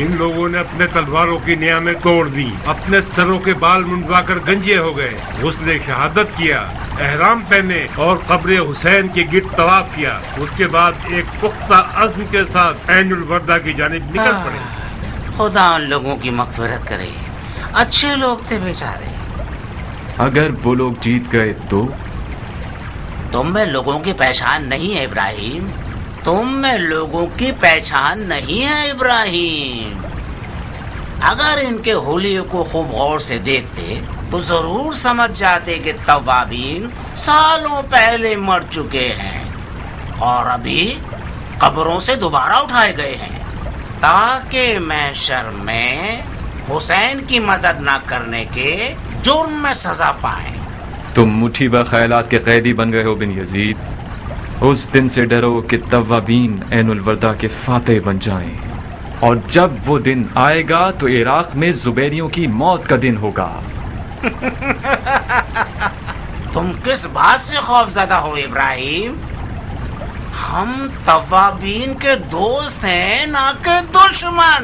इन लोगों ने अपने तलवारों की नियामें तोड़ दी, अपने सरों के बाल मुंडवाकर गंजे हो गए, गुस्ले शहादत किया, एहराम पहने और कब्र हुसैन के गिर्द तवाफ किया। उसके बाद एक पुख्ता अज़्म के साथ ऐनुल वर्दा की जानिब निकल पड़े। खुदा उन लोगों की मग़फ़िरत करे, अच्छे लोग थे बेचारे। अगर वो लोग जीत गए तो? तुम में लोगों की पहचान नहीं है इब्राहिम, तुम में लोगों की पहचान नहीं है इब्राहिम। अगर इनके होलियों को खूब गौर से देखते तो जरूर समझ जाते कि तवाबीन सालों पहले मर चुके हैं और अभी कब्रों से दोबारा उठाए गए हैं, ताकि महशर में हुसैन की मदद न करने के जुर्म में सजा पाए। तुम मुठीबा ख्यालात के कैदी बन गए हो बिन यजीद। उस दिन से डरो कि तवाबीन ऐनुल वर्दा के फातेह बन जाएं, और जब वो दिन आएगा तो इराक में जुबैरियों की मौत का दिन होगा। तुम किस बात से खौफजदा हो इब्राहिम? हम तवाबीन के दोस्त हैं, ना के दुश्मन।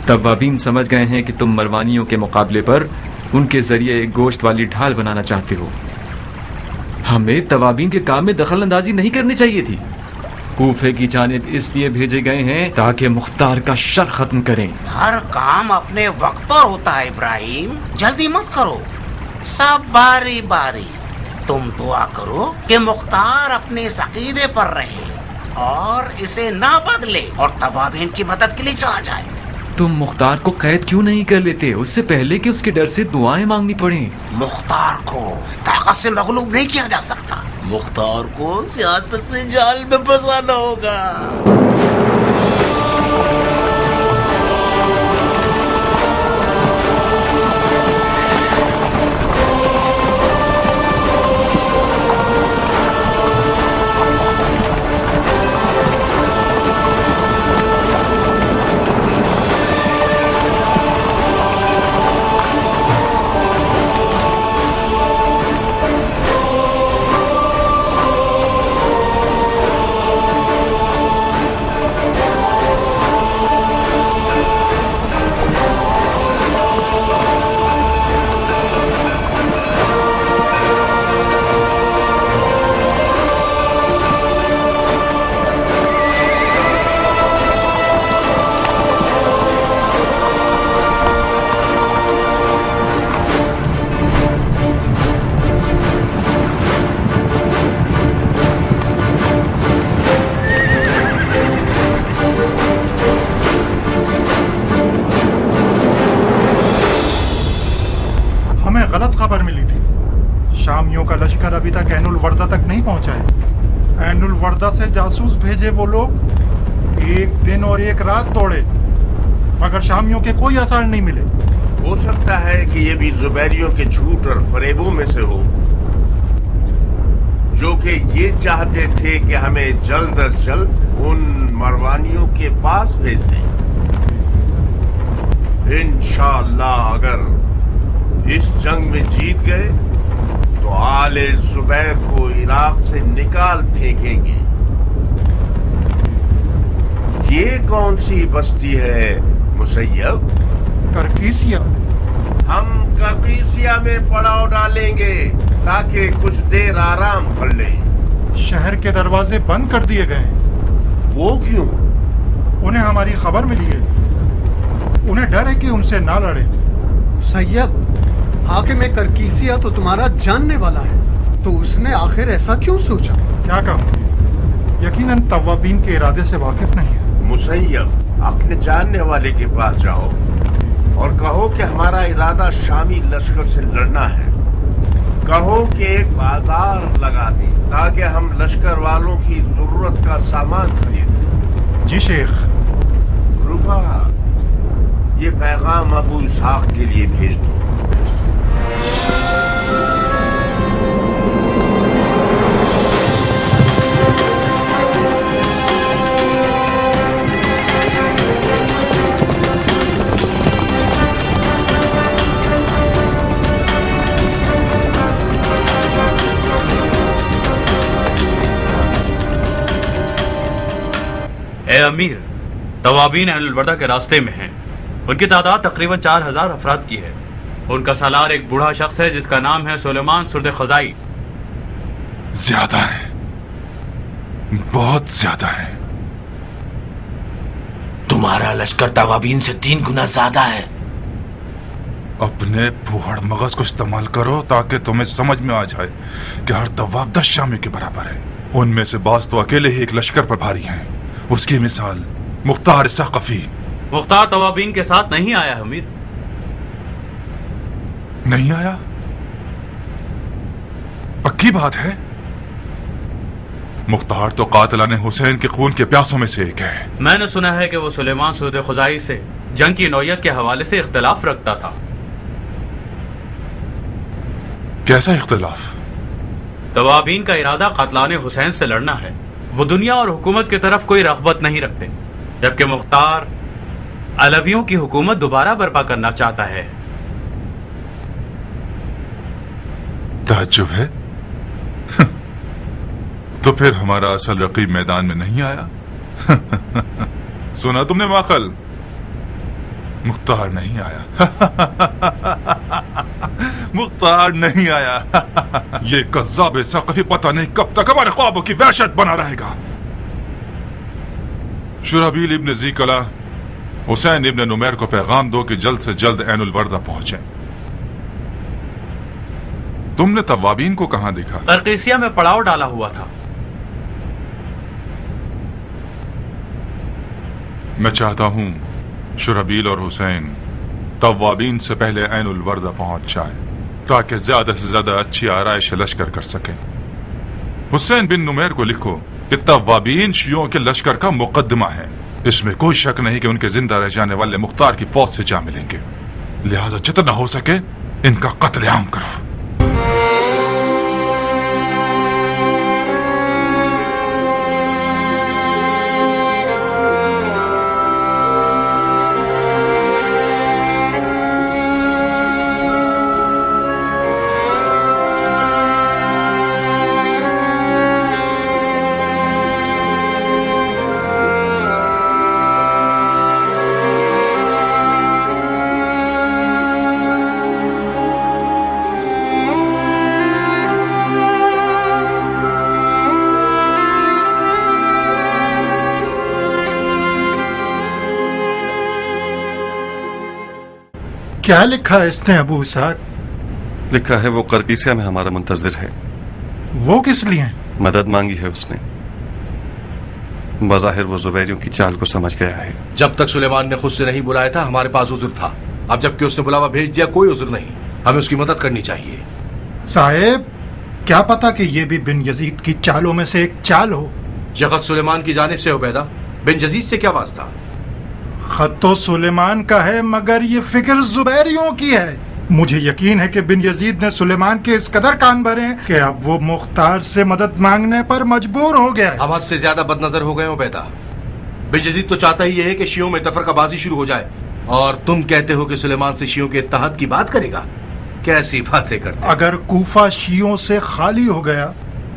तवाबीन समझ गए हैं कि तुम मरवानियों के मुकाबले पर उनके जरिए एक गोश्त वाली ढाल बनाना चाहते हो। हमें तवाबीन के काम में दखल अंदाजी नहीं करनी चाहिए थी। कूफे की जानिब इसलिए भेजे गए हैं ताकि मुख्तार का शर खत्म करें। हर काम अपने वक्त पर होता है इब्राहिम, जल्दी मत करो, सब बारी बारी। तुम दुआ करो कि मुख्तार अपने इस अकीदे पर रहे और इसे ना बदले और तवाबीन की मदद के लिए चला जाए। तुम मुख्तार को कैद क्यों नहीं कर लेते उससे पहले कि उसके डर से दुआएं मांगनी पड़े? मुख्तार को ताकत से मगलूब नहीं किया जा सकता। मुख्तार को सियासत से जाल में फंसाना होगा। गलत खबर मिली थी। शामियों का लश्कर अभी तक ऐनुल वर्दा तक नहीं पहुंचा है। ऐनुल वर्दा से जासूस भेजे वो लोग एक दिन और एक रात दौड़े, मगर शामियों के कोई असर नहीं मिले। हो सकता है कि ये भी जुबैरियों के झूठ और फरेबों में से हो, जो कि ये चाहते थे कि हमें जल्द अज जल्द उन मरवानियों के पास भेज दें। इंशाअल्लाह अगर इस जंग में जीत गए तो आले जुबैर को इराक से निकाल फेंकेंगे। ये कौन सी बस्ती है मुसैयब? करकीसिया। हम करकीसिया में पड़ाव डालेंगे ताकि कुछ देर आराम कर लें। शहर के दरवाजे बंद कर दिए गए। वो क्यों? उन्हें हमारी खबर मिली है, उन्हें डर है कि उनसे ना लड़े। सैयद, हाकिम करकीसिया तो तुम्हारा जानने वाला है, तो उसने आखिर ऐसा क्यों सोचा? क्या कहूँ, यकीनन तवाबीन के इरादे से वाकिफ नहीं है। मुसैयब, अपने जानने वाले के पास जाओ और कहो कि हमारा इरादा शामी लश्कर से लड़ना है। कहो कि एक बाजार लगा दे ताकि हम लश्कर वालों की जरूरत का सामान खरीदें। जी शेख। रुफा, ये पैगाम अबू इसहाक के लिए भेज दो। ए अमीर, तवाबीन अहलुल वर्दा के रास्ते में हैं। उनकी तादाद तकरीबन 4000 अफराद की है। उनका सालार एक बूढ़ा शख्स है जिसका नाम है सुलेमान सुर्द खजाई। ज्यादा है, बहुत ज्यादा है। तुम्हारा लश्कर तवाबीन से 3 गुना ज्यादा है। अपने फूहड़ मगज को इस्तेमाल करो ताकि तुम्हें समझ में आ जाए कि हर तवाब 10 शामी के बराबर है। उनमें से बाज तो अकेले ही एक लश्कर पर भारी हैं। उसकी मिसाल मुख्तार सक़फ़ी। मुख्तार तवाबीन के साथ नहीं आया हमीर। नहीं आया? पक्की बात है? मुख्तार तो कातिलाने हुसैन के खून के प्यासों में से एक है। मैंने सुना है कि वो सुलेमान सुर्द खुजाई से जंग की नौयत के हवाले से इख्तिलाफ रखता था। कैसा इख्तिलाफ? तवाबीन का इरादा कातिलाने हुसैन से लड़ना है। वो दुनिया और हुकूमत की तरफ कोई रग़बत नहीं रखते, जबकि मुख्तार अलवियों की हुकूमत दोबारा बर्पा करना चाहता है। ताज्जुब है। तो फिर हमारा असल रकीब मैदान में नहीं आया। सुना तुमने माकल? मुख्तार नहीं आया। मुख्तार नहीं आया। ये कज़्ज़ाब सक़फ़ी पता नहीं कब तक हमारे ख्वाबों की वहशत बना रहेगा। शुरहबील इब्न ज़ीकला हुसैन इब्न नुमैर को पैगाम दो कि जल्द से जल्द ऐनुल वर्दा पहुंचे। तुमने तवाबीन को कहां देखा? तरकीसिया में पड़ाव डाला हुआ था। मैं चाहता हूं शुरहबील और हुसैन तवाबीन से पहले ऐनुल वर्दा पहुंच जाएं, ताकि ज्यादा से ज्यादा अच्छी आराइश लश्कर कर सकें। हुसैन बिन नुमैर को लिखो कि तवाबीन शियों के लश्कर का मुकदमा है। इसमें कोई शक नहीं कि उनके जिंदा रह जाने वाले मुख्तार की फौज से जा मिलेंगे। लिहाजा जितना हो सके इनका कत्लेआम करो। क्या लिखा है इसने अबू इसाक? लिखा है वो करकीसिया में हमारा मुंतजिर है। वो किस लिए? मदद मांगी है उसने। बज़ाहिर वो जुबैरियों की चाल को समझ गया है। जब तक सुलेमान ने खुद से नहीं बुलाया था हमारे पास उज़्र था। अब जबकि उसने बुलावा भेज दिया कोई उज़्र नहीं। हमें उसकी मदद करनी चाहिए। साहेब, क्या पता कि ये भी बिन यजीद की चालों में से एक चाल हो। यह खत सुलेमान की जानिब से उबैदा, बिन यजीद से क्या वास्ता? खत तो सुलेमान का है मगर ये फिक्र जुबैरियों की है। मुझे यकीन है कि बिन यजीद ने सुलेमान के इस कदर कान भरे हैं कि अब वो मुख्तार से मदद मांगने पर मजबूर हो गया है। हम हद से ज्यादा बदनजर हो गए हो बेटा। बिन यजीद तो चाहता ही है कि शियों में तफरकाबाजी शुरू हो जाए, और तुम कहते हो कि सुलेमान से शियों के इत्तेहाद की बात करेगा। कैसी बातें करते। अगर कूफा शियों से खाली हो गया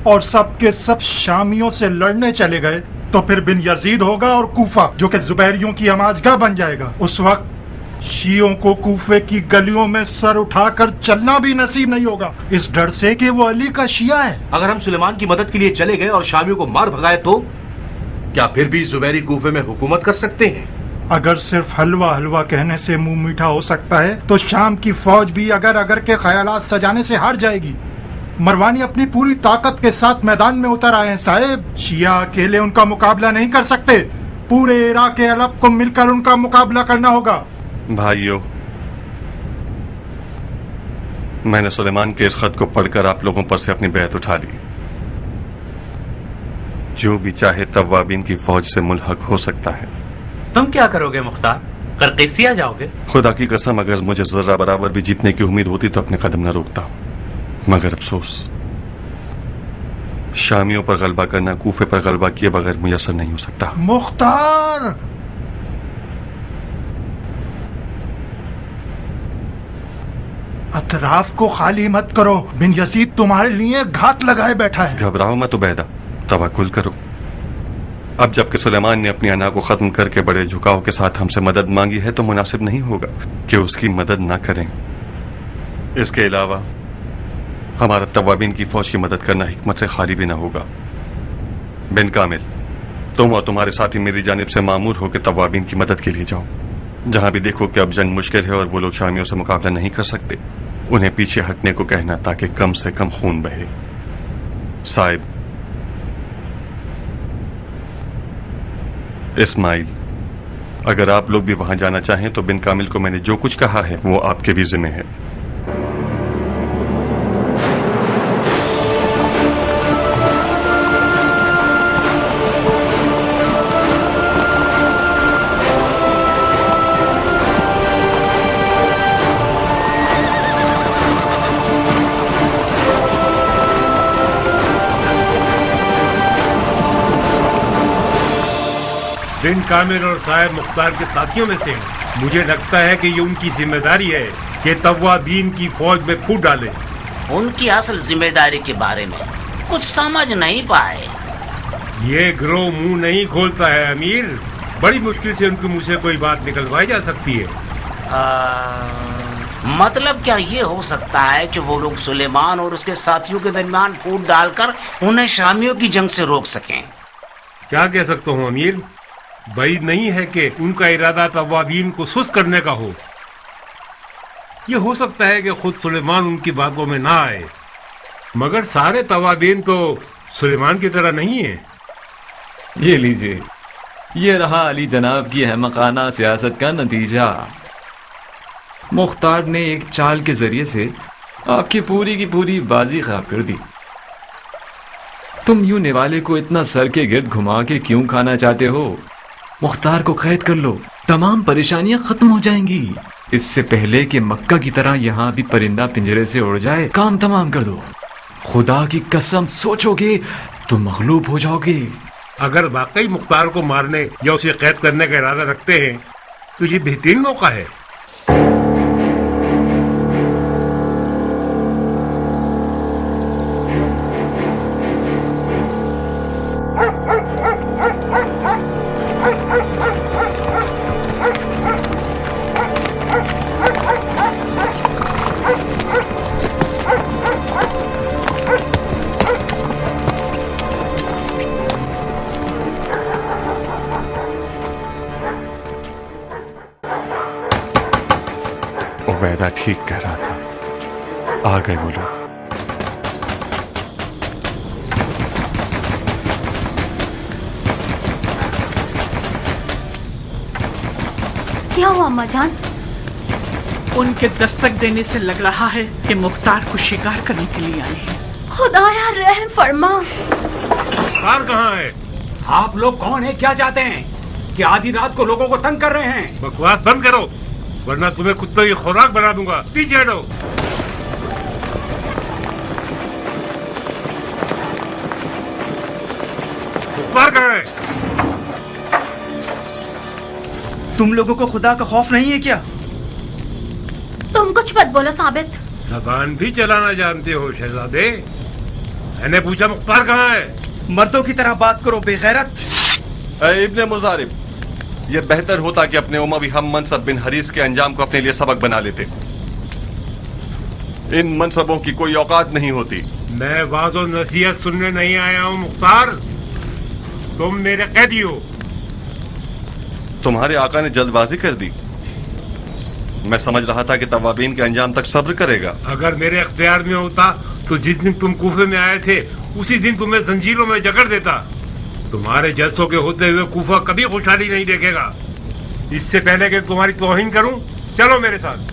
और सब के सब शामियों से लड़ने चले गए तो फिर बिन यजीद होगा और कूफा जो कि जुबैरियों की हमाजगाह बन जाएगा। उस वक्त शियों को कूफे की गलियों में सर उठाकर चलना भी नसीब नहीं होगा, इस डर से कि वो अली का शिया है। अगर हम सुलेमान की मदद के लिए चले गए और शामियों को मार भगाए तो क्या फिर भी जुबैरी कूफे में हुकूमत कर सकते हैं? अगर सिर्फ हलवा हलवा कहने से मुंह मीठा हो सकता है तो शाम की फौज भी अगर अगर के ख्यालात सजाने से हार जाएगी। मरवानी अपनी पूरी ताकत के साथ मैदान में उतर आए हैं साहेब। शिया अकेले उनका मुकाबला नहीं कर सकते, पूरे इराक के अलग को मिलकर उनका मुकाबला करना होगा। भाइयों, मैंने सुलेमान के इस खत को पढ़कर आप लोगों पर से अपनी बैत उठा ली। जो भी चाहे तवाबीन की फौज से मुल्हक हो सकता है। तुम क्या करोगे मुख्तार? करकीसिया जाओगे? खुदा की कसम, अगर मुझे जर्रा बराबर भी जीतने की उम्मीद होती तो अपने कदम न रोकता, मगर अफसोस शामियों पर गलबा करना कूफे पर गलबा किए बगैर मुयसर नहीं हो सकता। मुख्तार, अतराफ को खाली मत करो, बिन यजीद तुम्हारे लिए घात लगाए बैठा है। घबराओ मत उबैदा, तवक्कुल करो। अब जबकि सुलेमान ने अपनी अना को खत्म करके बड़े झुकाव के साथ हमसे मदद मांगी है तो मुनासिब नहीं होगा कि उसकी मदद ना करें। इसके अलावा हमारा तवाबीन की फौज की मदद करना हिकमत से खाली भी ना होगा। बिन कामिल, तुम और तुम्हारे साथी मेरी जानिब से मामूर हो कि तवाबीन की मदद के लिए जाओ। जहां भी देखो कि अब जंग मुश्किल है और वो लोग शामियों से मुकाबला नहीं कर सकते, उन्हें पीछे हटने को कहना ताकि कम से कम खून बहे। साहिब इस्माइल, अगर आप लोग भी वहां जाना चाहें तो बिन कामिल को मैंने जो कुछ कहा है वो आपके भी जिम्मे है। बिन कामिल और साहिब मुख्तार के साथियों में से हैं। मुझे लगता है कि ये उनकी जिम्मेदारी है कि तवाबीन की फौज में फूट डालें। उनकी असल जिम्मेदारी के बारे में कुछ समझ नहीं पाए। ये गिरोह मुंह नहीं खोलता है अमीर। बड़ी मुश्किल से उनके मुंह से कोई बात निकलवाई जा सकती है। मतलब क्या ये हो सकता है कि वो लोग सुलेमान और उसके साथियों के दरमियान फूट डालकर उन्हें शामियों की जंग से रोक सकें? क्या कह सकता हूँ अमीर, बैद नहीं है कि उनका इरादा तवाबीन को सुस्त करने का हो। ये हो सकता है कि खुद सुलेमान उनकी बातों में ना आए, मगर सारे तवाबीन तो सुलेमान की तरह नहीं है। ये लीजिए, ये रहा अली जनाब की अहमकाना सियासत का नतीजा। मुख्तार ने एक चाल के जरिए से आपकी पूरी की पूरी बाजी खराब कर दी। तुम यूं निवाले को इतना सर के गिर्द घुमा के क्यों खाना चाहते हो? मुख्तार को कैद कर लो, तमाम परेशानियां खत्म हो जाएंगी। इससे पहले कि मक्का की तरह यहाँ भी परिंदा पिंजरे से उड़ जाए, काम तमाम कर दो। खुदा की कसम, सोचोगे तो मगलूब हो जाओगे। अगर वाकई मुख्तार को मारने या उसे कैद करने का इरादा रखते हैं तो ये बेहतरीन मौका है। उबैदा ठीक कह रहा था, आ गए वो लोग। क्या हुआ अम्मा जान? उनके दस्तक देने से लग रहा है कि मुख्तार को शिकार करने के लिए आए हैं। खुदाया रहम फरमा। मुख्तार कहाँ है? आप लोग कौन है, क्या चाहते हैं? कि आधी रात को लोगों को तंग कर रहे हैं? बकवास बंद करो वरना तुम्हें कुत्तों की खुराक बना दूंगा। पीछे हटो। मुख्तार कहाँ है? तुम लोगों को खुदा का खौफ नहीं है क्या? तुम कुछ मत बोलो साबित। जबान भी चलाना जानते हो शहजादे? मैंने पूछा मुख्तार कहाँ है? मर्दों की तरह बात करो बेगैरत। इब्ने मुजारिब, ये बेहतर होता कि अपने उमवी हम मनसब बिन हरीस के अंजाम को अपने लिए सबक बना लेते। इन मनसबों की कोई औकात नहीं होती। मैं वाज़ो नसीहत सुनने नहीं आया हूँ मुख्तार, तुम मेरे कैदी हो। तुम्हारे आका ने जल्दबाजी कर दी। मैं समझ रहा था कि तवाबीन के अंजाम तक सब्र करेगा। अगर मेरे अख्तियार में होता तो जिस दिन तुम कूफे में आए थे उसी दिन तुम्हें जंजीरों में जकड़ देता। तुम्हारे जैसों के होते हुए कूफा कभी खुशहाली नहीं देखेगा। इससे पहले कि तुम्हारी तौहीन करूं, चलो मेरे साथ।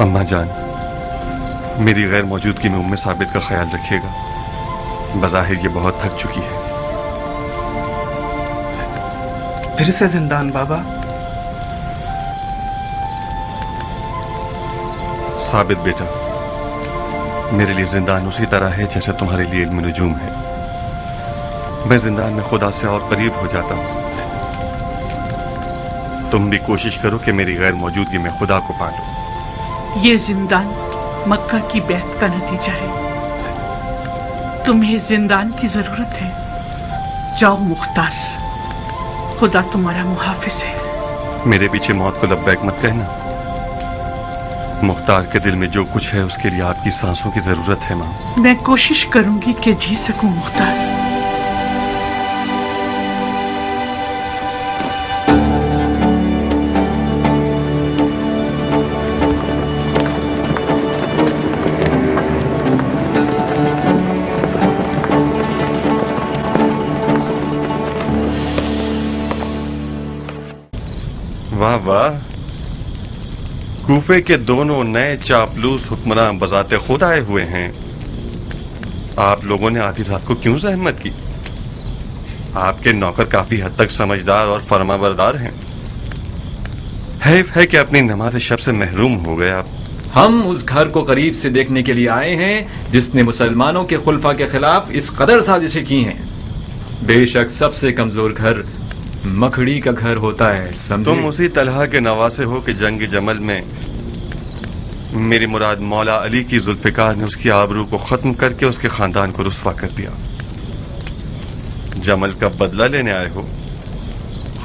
अम्मा जान, मेरी गैर मौजूदगी में उम्मे साबित का ख्याल रखिएगा। बज़ाहिर ये बहुत थक चुकी है। फिर से जिंदान बाबा। साबित बेटा, मेरे लिए जिंदान उसी तरह है जैसे तुम्हारे लिए इल्म नजूम है। मैं जिंदान में खुदा से और करीब हो जाता हूं। तुम भी कोशिश करो कि मेरी गैर मौजूदगी में खुदा को पालो। ये जिंदान मक्का की बैत का नतीजा है। तुम्हें जिंदान की जरूरत है। जाओ मुख्तार, खुदा तुम्हारा मुहाफिज है। मेरे पीछे मौत को लब्बैक मत कहना। मुख्तार के दिल में जो कुछ है उसके लिए आपकी सांसों की जरूरत है मां। मैं कोशिश करूंगी कि जी सकूं मुख्तार। वाह वाह, कूफे के दोनों नए चापलूस हुक्मरान बजाते खुद आए हुए हैं। आप लोगों ने आधी रात को क्यों जहमत की? आपके नौकर काफी हद तक समझदार और फरमाबरदार हैं। हैफ है कि अपनी नमाज शब से महरूम हो गए आप। हम उस घर को करीब से देखने के लिए आए हैं जिसने मुसलमानों के खुलफा के खिलाफ इस कदर साजिशें की हैं। बेशक सबसे कमजोर घर मकड़ी का घर होता है, समझे? तुम उसी तलहा के नवासे हो कि जंग जमल में मेरी मुराद मौला अली की जुल्फिकार ने उसकी आबरू को खत्म करके उसके खानदान को रुस्वा कर दिया। जमल का बदला लेने आए हो।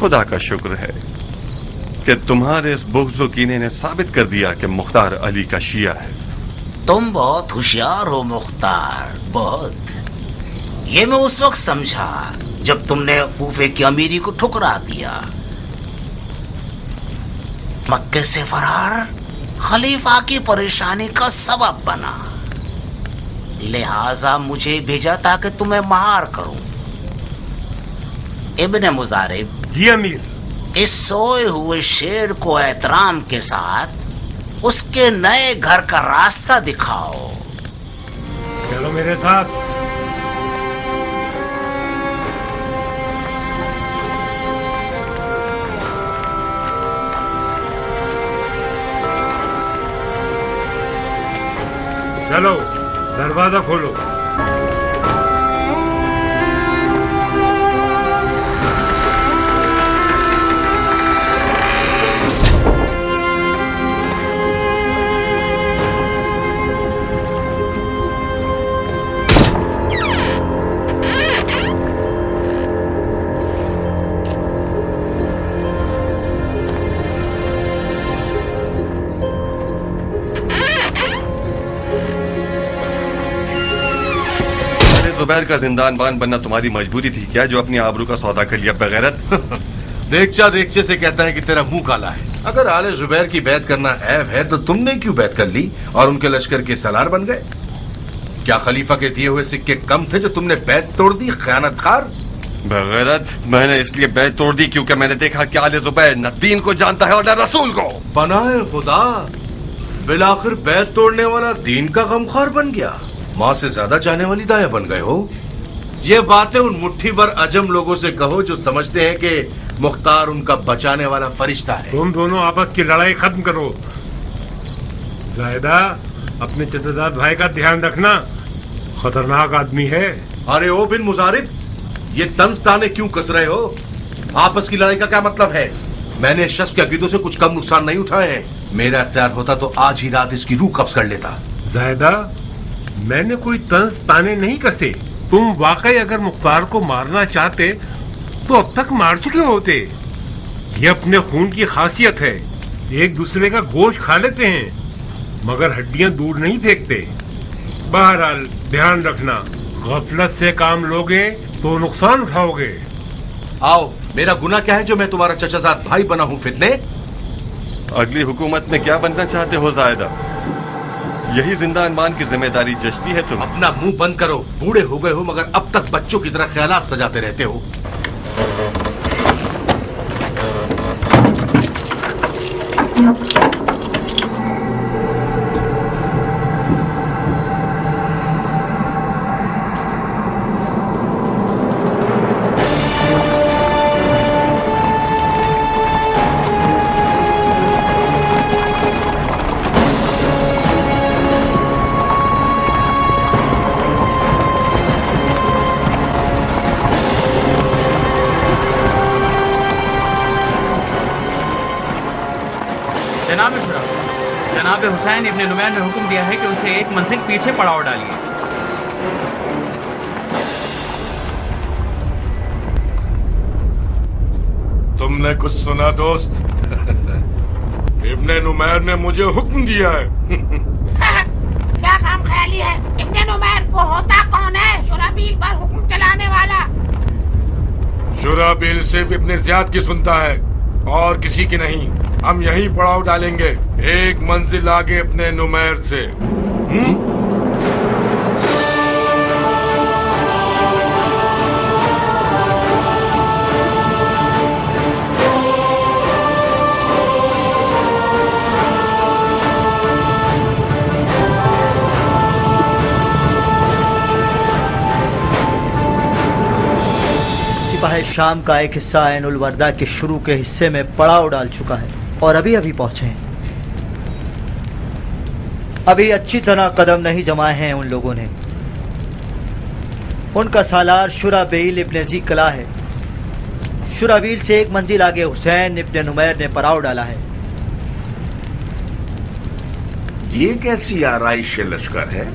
खुदा का शुक्र है कि तुम्हारे इस बुग़्ज़ व कीने ने साबित कर दिया कि मुख्तार अली का शिया है। तुम बहुत होशियार हो मुख्तार, बहुत। ये मैं उस वक्त समझा जब तुमने कूफे की अमीरी को ठुकरा दिया। मक्के से फरार खलीफा की परेशानी का सबब बना, लिहाजा मुझे भेजा ताकि तुम्हें महार करूं। इब्ने मुजारिब। जी अमीर। इस सोए हुए शेर को एहतराम के साथ उसके नए घर का रास्ता दिखाओ। चलो मेरे साथ। चलो दरवाजा खोलो। जुबैर का जिंदान बान बनना तुम्हारी मजबूरी थी क्या, जो अपनी आबरू का सौदा कर लिया बगैरत? देखचा देखचे से कहता है कि तेरा मुंह काला है। अगर आले जुबैर की बैत करना ऐब है तो तुमने क्यों बैत कर ली और उनके लश्कर के सलार बन गए? क्या खलीफा के दिए हुए सिक्के कम थे जो तुमने बैत तोड़ दी, खयानतकार? बगैरत, मैंने इसलिए बैत तोड़ दी क्योंकि मैंने देखा कि आले जुबैर न दीन को जानता है और न रसूल को। बनाए खुदा, बिलाखिर बैत तोड़ने वाला दीन का गमख्वार बन गया, माँ से ज्यादा चाहने वाली दाया बन गए हो। ये बातें उन मुट्ठी भर अजम लोगों से कहो जो समझते हैं कि मुख्तार उनका बचाने वाला फरिश्ता है। तुम दोनों आपस की लड़ाई खत्म करो। जायदा, अपने चचेदार भाई का ध्यान रखना, खतरनाक आदमी है। अरे ओ बिन मुजारिब, ये तंज ताने क्यों कस रहे हो? आपस की लड़ाई का क्या मतलब है? मैंने इस शख्स के अकीदों से कुछ कम नुकसान नहीं उठाए हैं। मेरा इख्तियार होता तो आज ही रात इसकी रूह कब्ज कर लेता। जायदा, मैंने कोई तंज ताने नहीं कसे। तुम वाकई अगर मुख्तार को मारना चाहते तो अब तक मार चुके होते। ये अपने खून की खासियत है, एक दूसरे का गोश्त खा लेते हैं मगर हड्डियां दूर नहीं फेंकते। बहरहाल ध्यान रखना, गफलत से काम लोगे तो नुकसान उठाओगे। आओ, मेरा गुनाह क्या है जो मैं तुम्हारा चचाजाद भाई बना हूँ फितने? अगली हुकूमत में क्या बनना चाहते हो जायदा? यही जिंदानबान की जिम्मेदारी जचती है तुम? अपना मुंह बंद करो, बूढ़े हो गए हो मगर अब तक बच्चों की तरह ख्यालात सजाते रहते हो। जनाब हुसैन इब्ने नुमैर ने हुक्म दिया है कि उसे एक मंजिल पीछे पड़ाव डालिए। तुमने कुछ सुना दोस्त? इब्ने नुमैर ने मुझे हुक्म दिया है। क्या काम ख्याली है? इब्ने नुमैर वो होता कौन है? शुराबील पर हुक्म चलाने वाला। शुराबील सिर्फ इब्ने ज़ियाद की सुनता है और किसी की नहीं। हम यहीं पड़ाव डालेंगे, एक मंजिल आगे अपने नुमैर से। सिपाही शाम का एक हिस्सा ऐनुल वर्दा के शुरू के हिस्से में पड़ाव डाल चुका है और अभी अभी पहुंचे हैं। अभी अच्छी तरह कदम नहीं जमाए हैं उन लोगों ने। उनका सालार शुराबील इब्ने ज़ी कला है। शुराबील से एक मंजिल आगे हुसैन इब्ने नुमैर ने पड़ाव डाला है। ये कैसी आराइश लश्कर है?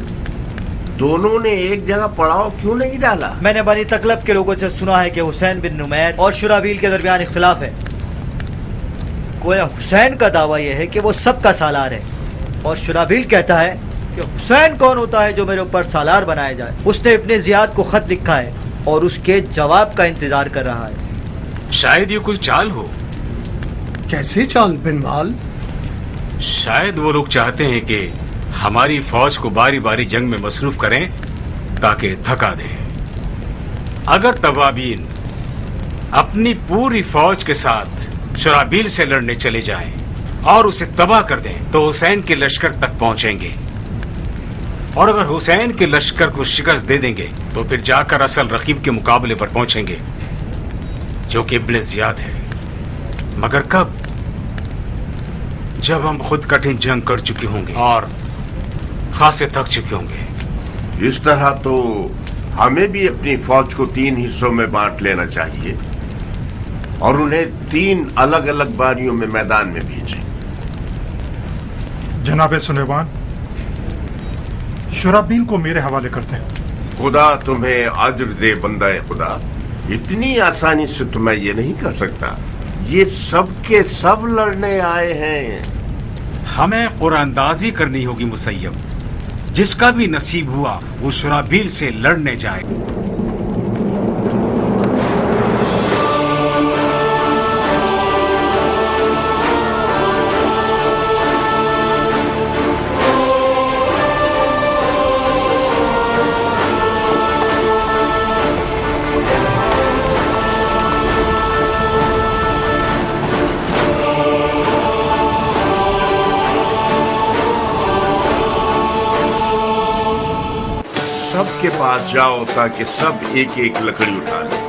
दोनों ने एक जगह पड़ाव क्यों नहीं डाला? मैंने बनी तकलब के लोगों से सुना है कि हुसैन बिन नुमैर और शुराबील के दरमियान इख्तिलाफ है। गोया हुसैन का दावा यह है कि वो सबका सालार है और शुराबील कहता है कि हुसैन कौन होता है जो मेरे ऊपर सालार बनाया जाए। उसने इब्ने ज़ियाद को खत लिखा है और उसके जवाब का इंतजार कर रहा है। शायद ये कोई चाल हो। कैसी चाल बिनवाल? शायद वो लोग चाहते हैं कि हमारी फौज को बारी बारी जंग में मसरूफ करें ताकि थका दें। अगर तवाबीन अपनी पूरी फौज के साथ शुराबील से लड़ने चले जाएं और उसे तबाह कर दें तो हुसैन के लश्कर तक पहुंचेंगे, और अगर हुसैन के लश्कर को शिकस्त दे देंगे तो फिर जाकर असल रकीब के मुकाबले पर पहुंचेंगे जो कि इब्ने ज़ियाद है। मगर कब? जब हम खुद कठिन जंग कर चुके होंगे और खासे थक चुके होंगे। इस तरह तो हमें भी अपनी फौज को 3 हिस्सों में बांट लेना चाहिए और उन्हें 3 अलग अलग बारियों में मैदान में भेजें। जनाब सुलेमान, शुराबील को मेरे हवाले करते हैं। खुदा तुम्हें अज्र दे बंदा खुदा। इतनी आसानी से तो मैं ये नहीं कर सकता। ये सब के सब लड़ने आए हैं। हमें कुरानंदाजी करनी होगी मुसय्यब। जिसका भी नसीब हुआ वो शुराबील से लड़ने जाए। सबके पास जाओ ताकि सब एक एक लकड़ी उठा लें।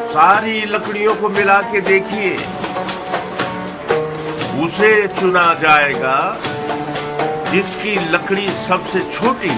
सारी लकड़ियों को मिला के देखिए, उसे चुना जाएगा जिसकी लकड़ी सबसे छोटी।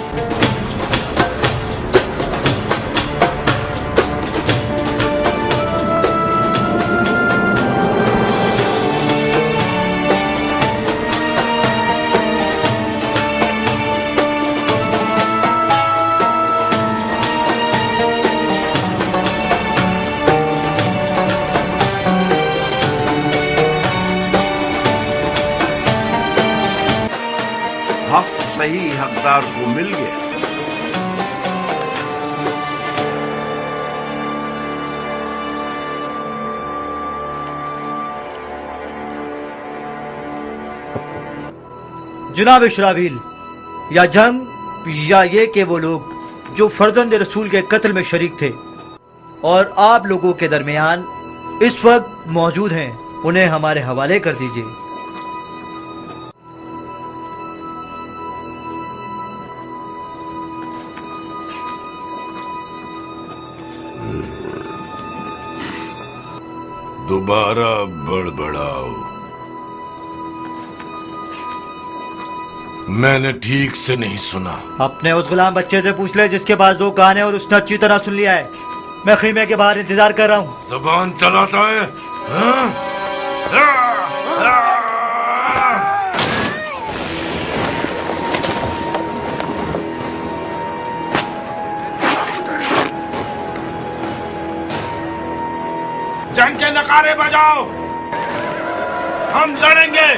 सही हकदार को मिल गया। जनाब शुराबील, या जंग या ये कि वो लोग जो फर्जंद रसूल के कत्ल में शरीक थे और आप लोगों के दरमियान इस वक्त मौजूद हैं, उन्हें हमारे हवाले कर दीजिए। दोबारा बड़बड़ाओ। मैंने ठीक से नहीं सुना। अपने उस गुलाम बच्चे से पूछ ले जिसके पास 2 कान है और उसने अच्छी तरह सुन लिया है। मैं खीमे के बाहर इंतजार कर रहा हूँ। जुबान चलाता है हाँ? जंग के नकारे बजाओ, हम लड़ेंगे।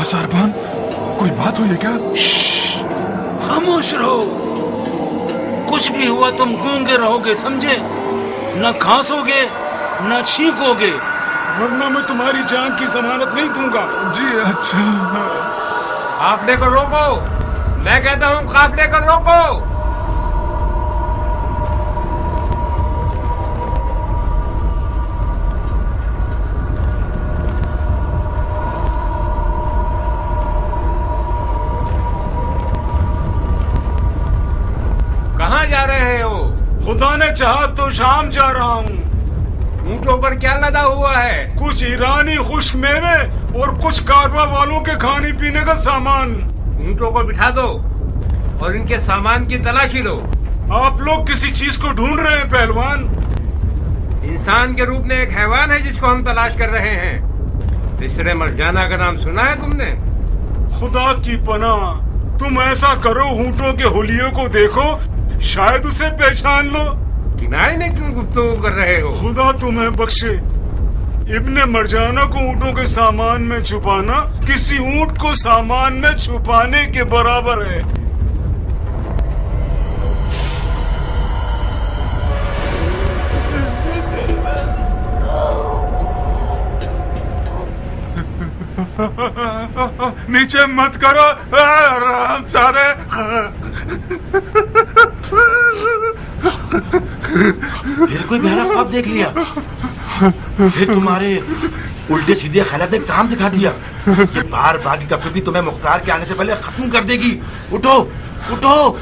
क्या सरबान, कोई बात हुई है क्या? खामोश रहो। कुछ भी हुआ तुम गूंगे रहोगे, समझे? न खांसोगे न छींकोगे, वरना मैं तुम्हारी जान की जमानत नहीं दूंगा। जी अच्छा। कांपने को रोको, मैं कहता हूँ कांपने को रोको। कहाँ जा रहे हो? खुदा ने चाहा तो शाम जा रहा हूँ। ऊँटों पर क्या लदा हुआ है? कुछ ईरानी खुश्क मेवे और कुछ कारवा वालों के खाने पीने का सामान। ऊँटों को बिठा दो और इनके सामान की तलाशी लो। आप लोग किसी चीज को ढूंढ रहे हैं पहलवान? इंसान के रूप में एक हैवान है जिसको हम तलाश कर रहे हैं। तिसरे मरजाना का नाम सुना है तुमने? खुदा की पनाह, तुम ऐसा करो, ऊँटों के हुलियों को देखो, शायद उसे पहचान लो। किनारे ने क्यों गुफ्तगू कर रहे हो? खुदा तुम्हें बख्शे, इब्ने मरजाना को ऊँटों के सामान में छुपाना किसी ऊँट को सामान में छुपाने के बराबर है। नीचे मत करो रामजादे। फिर कोई बहरा ख्वाब देख लिया? फिर तुम्हारे उल्टे सीधे ख्यालात ने काम दिखा दिया? ये बार बार की कभी भी तुम्हें मुख्तार के आने से पहले खत्म कर देगी। उठो उठो।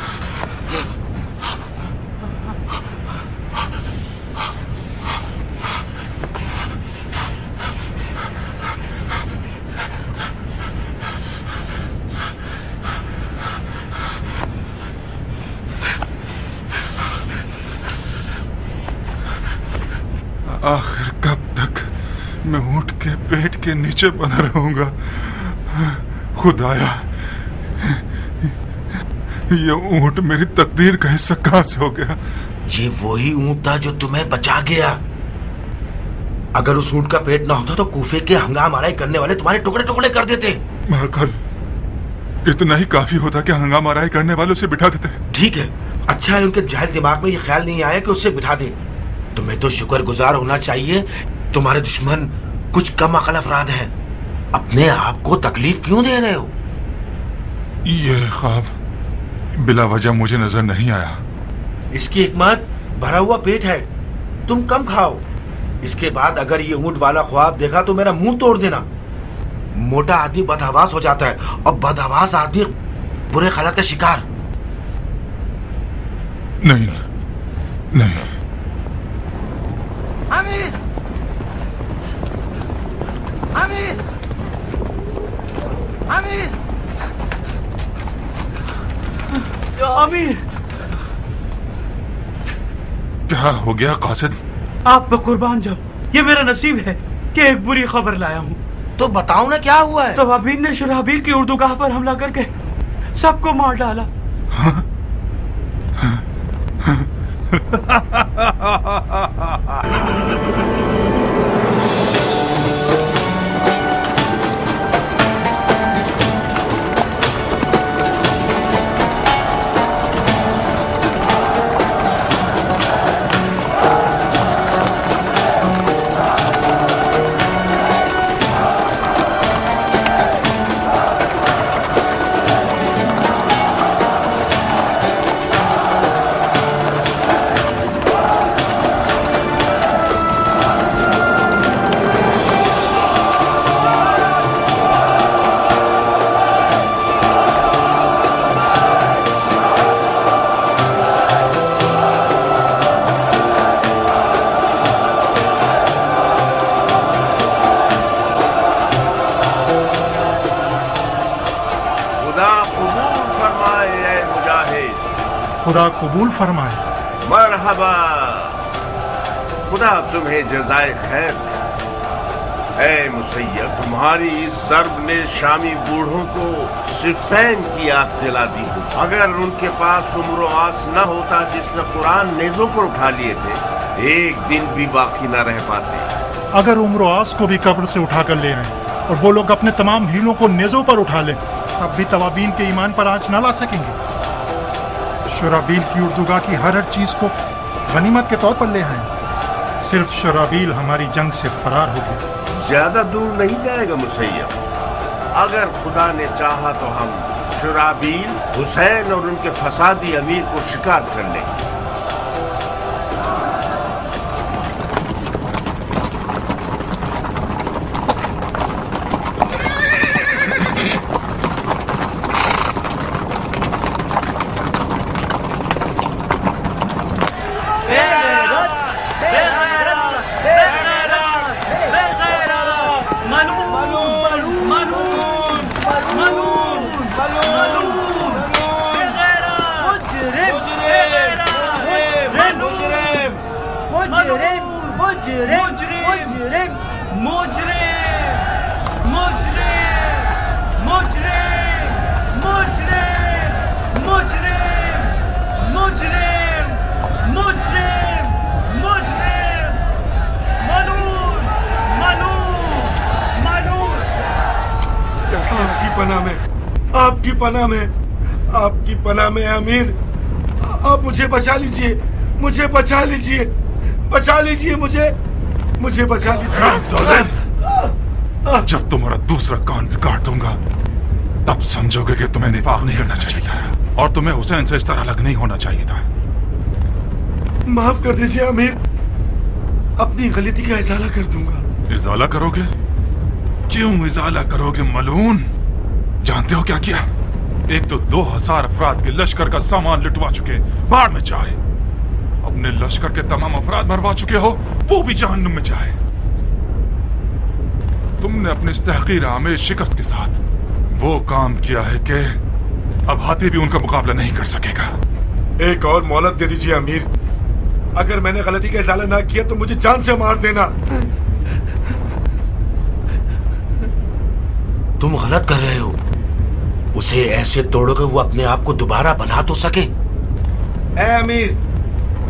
आखिर कब तक मैं ऊँट के पेट के नीचे बना रहूंगा? खुदाया, ये ऊँट मेरी तकदीर का हिस्सा कहां से हो गया? ये वही ऊँट था जो तुम्हें बचा गया। अगर उस ऊँट का पेट ना होता तो कूफे के हंगाम आराई करने वाले तुम्हारे टुकड़े टुकड़े कर देते। कल इतना ही काफी होता कि हंगाम आराई करने वाले उसे बिठा देते। ठीक है, अच्छा है उनके जाहिल दिमाग में ये ख्याल नहीं आया कि उसे बिठा दे। तुम्हें तो शुक्रगुजार होना चाहिए, तुम्हारे दुश्मन कुछ कम अकल अफराद हैं। अपने आप को तकलीफ क्यों दे रहे हो? ये ख्वाब बिला वजह मुझे नजर नहीं आया। इसकी हिकमत भरा हुआ पेट है, तुम कम खाओ। इसके बाद अगर ये ऊंट वाला ख्वाब देखा तो मेरा मुंह तोड़ देना। मोटा आदमी बदहवास हो जाता है और बदहवास आदमी बुरे ख्यालात का शिकार। नहीं नहीं। आमिर, आमिर, आमिर, आमिर, क्या हो गया कासिद? आप पे कुर्बान जाओ, ये मेरा नसीब है कि एक बुरी खबर लाया हूँ। तो बताओ ना क्या हुआ है? तवाबीन ने शुराबील की उर्दूगाह पर हमला करके सबको मार डाला। खुदा कबूल फरमाए। मरहबा, खुदा तुम्हें जज़ाए खैर। ऐ मुसैयब, तुम्हारी इस ज़र्ब ने शामी बूढ़ों को सिफ़ैन की याद दिला दी। अगर उनके पास उम्र आस न होता जिसने कुरान नेज़ों पर उठा लिए थे, एक दिन भी बाकी न रह पाते। अगर उम्र आस को भी कब्र से उठाकर ले आए और वो लोग अपने तमाम हीलों को नेज़ों पर उठा लें, तब भी तवाबीन के ईमान पर आंच न ला सकेंगे। शुराबील की उर्दुगाह की हर चीज को गनीमत के तौर पर ले आए। सिर्फ शुराबील हमारी जंग से फरार हो गया। ज्यादा दूर नहीं जाएगा मुसैयब। अगर खुदा ने चाहा तो हम शुराबील, हुसैन और उनके फसादी अमीर को शिकार कर लेंगे। आपकी पनाह में, आपकी पनाह में अमीर, आप मुझे बचा लीजिए, मुझे बचा लीजिए, बचा लीजिए मुझे बचा लीजिए। जब तुम्हारा दूसरा कान काट दूंगा तब समझोगे कि तुम्हें निफाक नहीं करना चाहिए था और तुम्हें हुसैन से इस तरह अलग नहीं होना चाहिए था। माफ कर दीजिए अमीर, अपनी गलती का इजाला कर दूंगा। इजाला करोगे? क्यों इजाला करोगे मलून? जानते हो क्या किया? एक तो 2000 अफराद के लश्कर का सामान लुटवा चुके, बाढ़ में जाए। अपने लश्कर के तमाम अफराद मरवा चुके हो, वो भी जहन्नुम में जाए। तुमने अपने इस तहकीर आमेज शिकस्त के साथ वो काम किया है कि अब हाथी भी उनका मुकाबला नहीं कर सकेगा। एक और मोहलत दे दीजिए अमीर, अगर मैंने गलती का इजाला ना किया तो मुझे जान से मार देना। तुम गलत कर रहे हो, उसे ऐसे तोड़ोगे वो अपने आप को दोबारा बना तो सके। ए अमीर,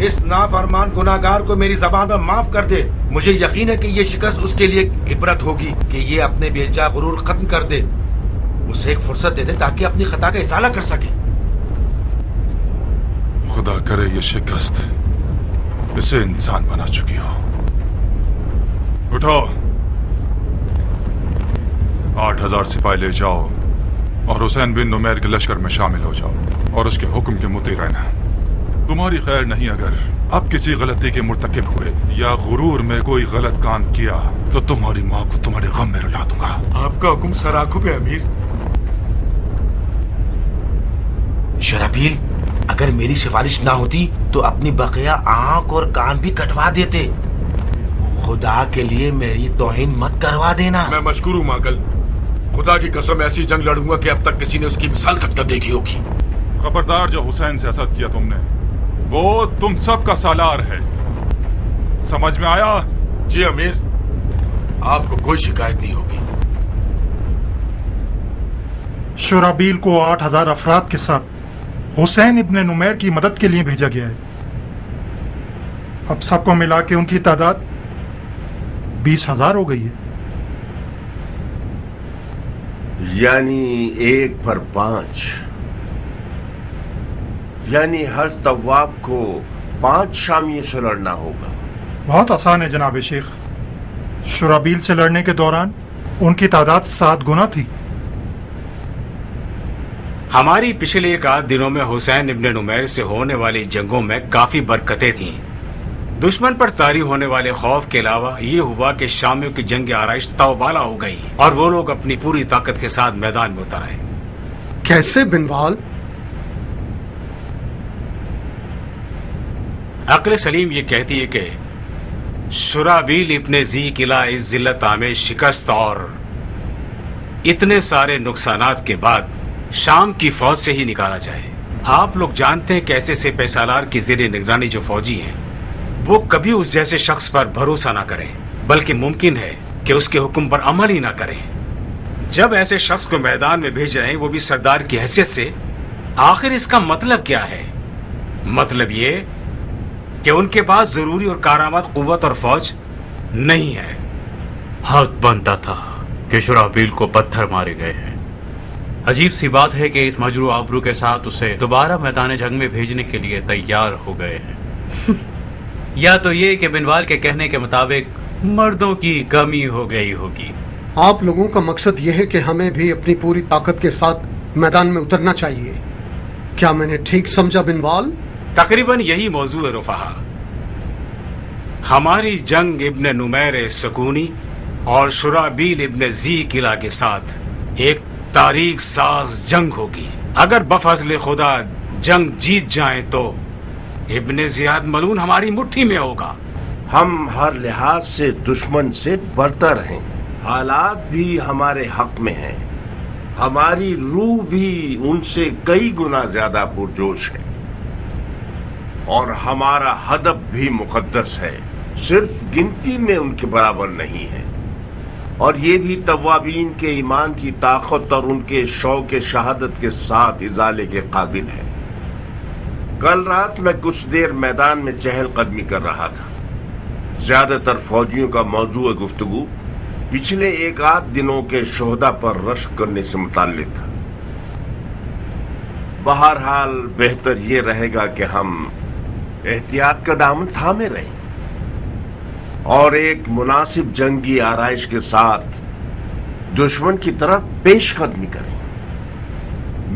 इस नाफरमान गुनाहगार को मेरी ज़बान पर माफ कर दे। मुझे यकीन है कि ये शिकस्त उसके लिए इबरत होगी कि ये अपने बेजा गुरूर खत्म कर दे। उसे एक फुर्सत दे दे ताकि अपनी खता का इजाला कर सके। खुदा करे ये शिकस्त इसे इंसान बना चुकी हो। उठो, 8000 सिपाही ले जाओ और हुसैन बिन नुमैर के लश्कर में शामिल हो जाओ और उसके हुक्म के मुती रहना। तुम्हारी खैर नहीं अगर अब किसी गलती के मुर्तकिब हुए या गुरूर में कोई गलत काम किया तो तुम्हारी माँ को तुम्हारे गम में रुला दूंगा। आपका हुक्म सर आंखों पे अमीर। शराबील, अगर मेरी सिफारिश ना होती तो अपनी बकिया आंख और कान भी कटवा देते। खुदा के लिए मेरी तौहीन मत करवा देना। मैं मशकूर हूँ माकल, खुदा की कसम ऐसी जंग लड़ूंगा कि अब तक किसी ने उसकी मिसाल तक न देखी होगी। खबरदार, जो हुसैन से असद किया तुमने वो तुम सब का सालार है। समझ में आया? जी अमीर, आपको कोई शिकायत नहीं होगी। शुराबील को 8000 अफराद के साथ हुसैन इब्न नुमैर की मदद के लिए भेजा गया है। अब सबको मिला के उनकी तादाद 20,000 हो गई है। यानी 1 पर 5, यानी हर तवाब को 5 शामियों से लड़ना होगा। बहुत आसान है जनाब शेख। शुराबील से लड़ने के दौरान उनकी तादाद 7 गुना थी। हमारी पिछले एक आध दिनों में हुसैन इब्न नुमैर से होने वाली जंगों में काफी बरकतें थीं। दुश्मन पर तारी होने वाले खौफ के अलावा ये हुआ कि शामियों की जंग आराइश तौबाला हो गई और वो लोग अपनी पूरी ताकत के साथ मैदान में उतर आए। कैसे बिनवाल? अक्ल सलीम ये कहती है कि शुराबील इब्ने जी किला इस जिल्लत आमेज शिकस्त और इतने सारे नुकसानात के बाद शाम की फौज से ही निकाला जाए। आप लोग जानते हैं कि ऐसे से पैसालार की ज़ेरे निगरानी जो फौजी हैं वो कभी उस जैसे शख्स पर भरोसा ना करें, बल्कि मुमकिन है कि उसके हुक्म पर अमल ही ना करें। जब ऐसे शख्स को मैदान में भेज रहे हैं वो भी सरदार की हैसियत से, आखिर इसका मतलब क्या है? मतलब ये कि उनके पास जरूरी और कारामद कुव्वत और फौज नहीं है। हक बनता था कि शुराबील को पत्थर मारे गए हैं। अजीब सी बात है कि इस मजरू आबरू के साथ उसे दोबारा मैदान जंग में भेजने के लिए तैयार हो गए हैं। या तो ये कि बिनवाल के कहने के मुताबिक मर्दों की कमी हो गई होगी। आप लोगों का मकसद यह है कि हमें भी अपनी पूरी ताकत के साथ मैदान में उतरना चाहिए। क्या मैंने ठीक समझा बिनवाल? तकरीबन यही मौजू है रुफहा। हमारी जंग इब्न नुमैर सकूनी और शुराबील इब्न जी किला के साथ एक तारीख साज जंग होगी। अगर बफजल खुदा जंग जीत जाए तो इब्न जियाद मलून हमारी मुट्ठी में होगा। हम हर लिहाज से दुश्मन से बरतर हैं। हालात भी हमारे हक में हैं। हमारी रूह भी उनसे कई गुना ज्यादा पुरजोश है और हमारा हदफ भी मुकद्दस है, सिर्फ गिनती में उनके बराबर नहीं है। और ये भी तवाबीन के ईमान की ताकत और उनके शौक शहादत के साथ इजाले के काबिल है। कल रात मैं कुछ देर मैदान में चहलकदमी कर रहा था। ज्यादातर फौजियों का मौजू गुफ्तगू पिछले एक आध दिनों के शोहदा पर रश्क करने से मुताल्लिक था। बहरहाल बेहतर ये रहेगा कि हम एहतियात का दामन थामे रहें और एक मुनासिब जंगी आराइश के साथ दुश्मन की तरफ पेशकदमी करें।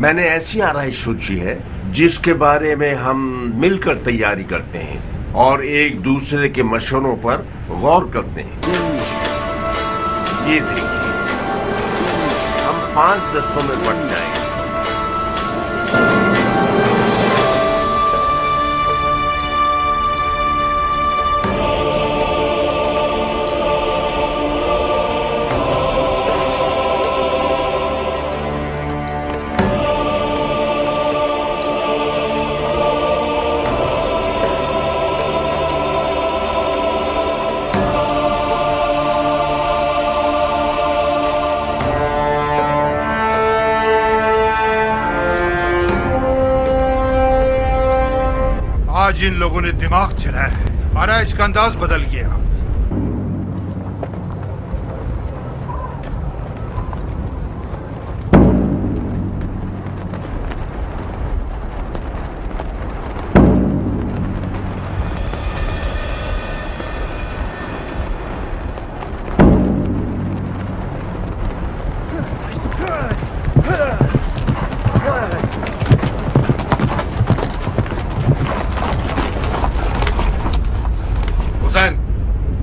मैंने ऐसी आराइश सोची है जिसके बारे में हम मिलकर तैयारी करते हैं और एक दूसरे के मशवरों पर गौर करते हैं। ये देखिए, हम 5 दस्तों में बंट जाएंगे। आज इन लोगों ने दिमाग चलाया है, आराइश का अंदाज बदल गया।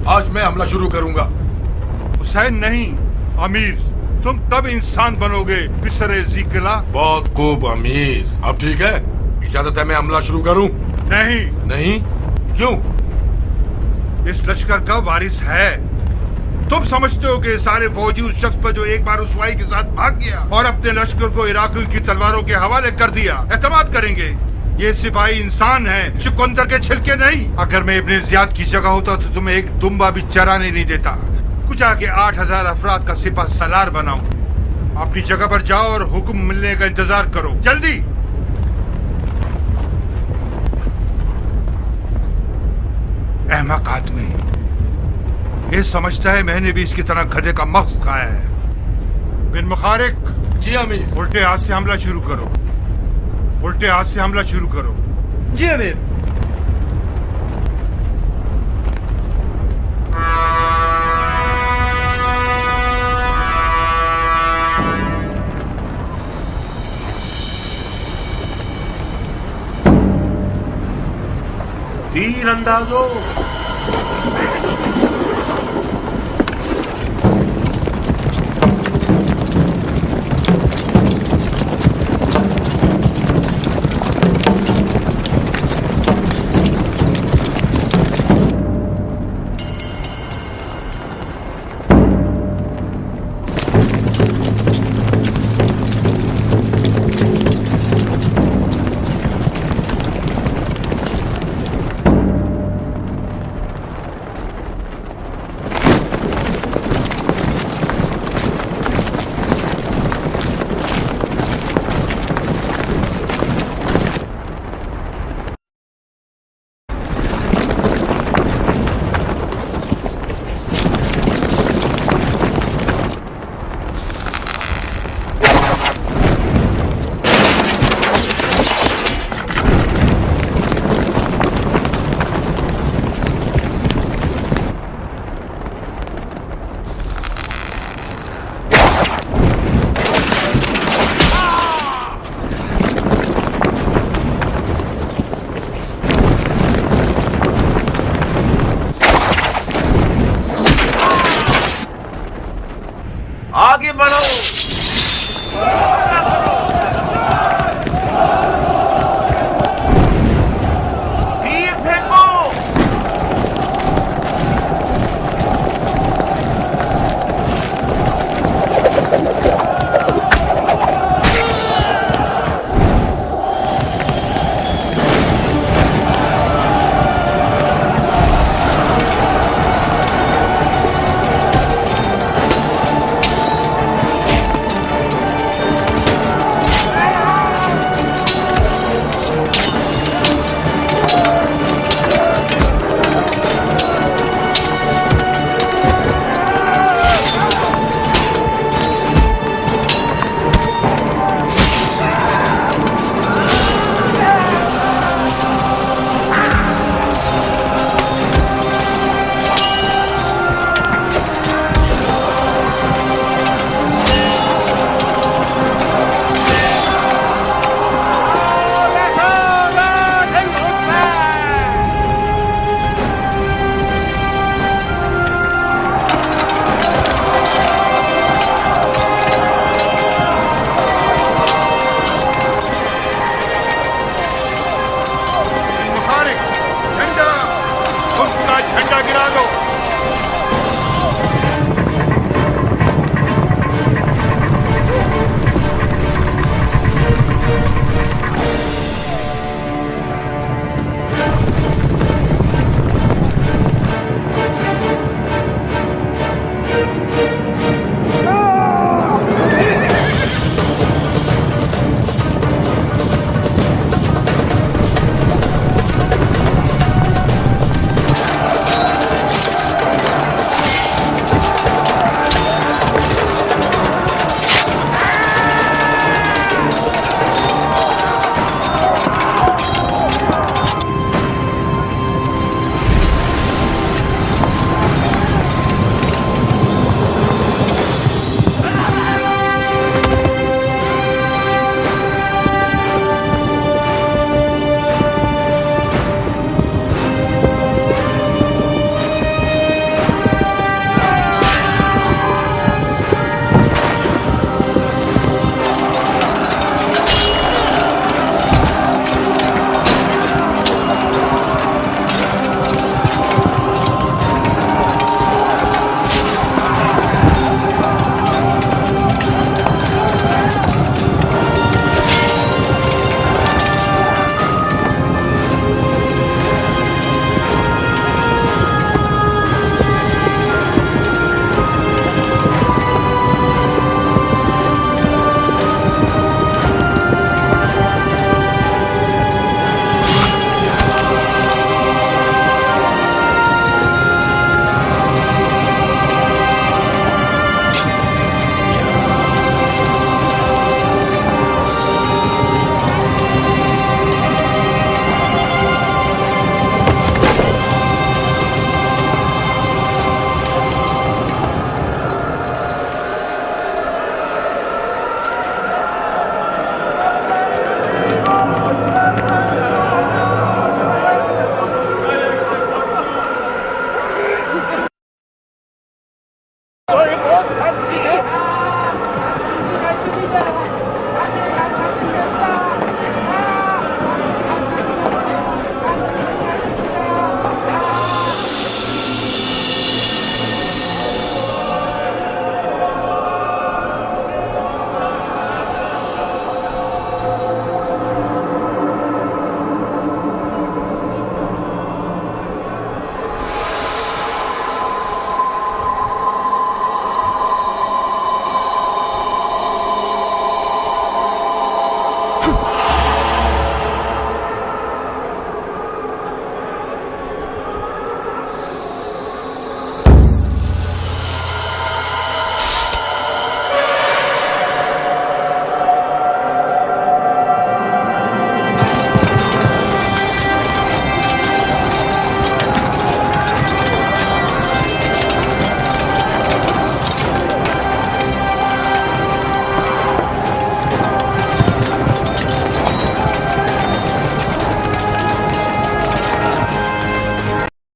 आज मैं हमला शुरू करूंगा। हुसैन नहीं, अमीर, तुम तब इंसान बनोगे बिसरे जी किला। बहुत खूब अमीर। अब ठीक है, इजाजत है मैं हमला शुरू करूं? नहीं। नहीं? क्यों? इस लश्कर का वारिस है। तुम समझते हो कि सारे फौजी उस शख्स पर जो एक बार रुसवाई के साथ भाग गया और अपने लश्कर को इराकियों की तलवारों के हवाले कर दिया, एतमाद करेंगे? ये सिपाही इंसान है, चुकंदर के छिलके नहीं। अगर मैं इब्ने जियाद की जगह होता तो तुम्हें एक दुम्बा भी चराने नहीं देता। कुछ आके 8000 अफराद का सिपा सलार बनाऊं। अपनी जगह पर जाओ और हुक्म मिलने का इंतजार करो, जल्दी। अहमक आदमी, ये समझता है मैंने भी इसकी तरह गधे का मख्स खाया है। बिन मुखारिक। जी अमीर। उल्टे हाथ से हमला शुरू करो। उल्टे हाथ से हमला शुरू करो। जी अमीर। तीर अंदाजो। आगे बढ़ो। तीर फेंको। झंडा गिरा दो।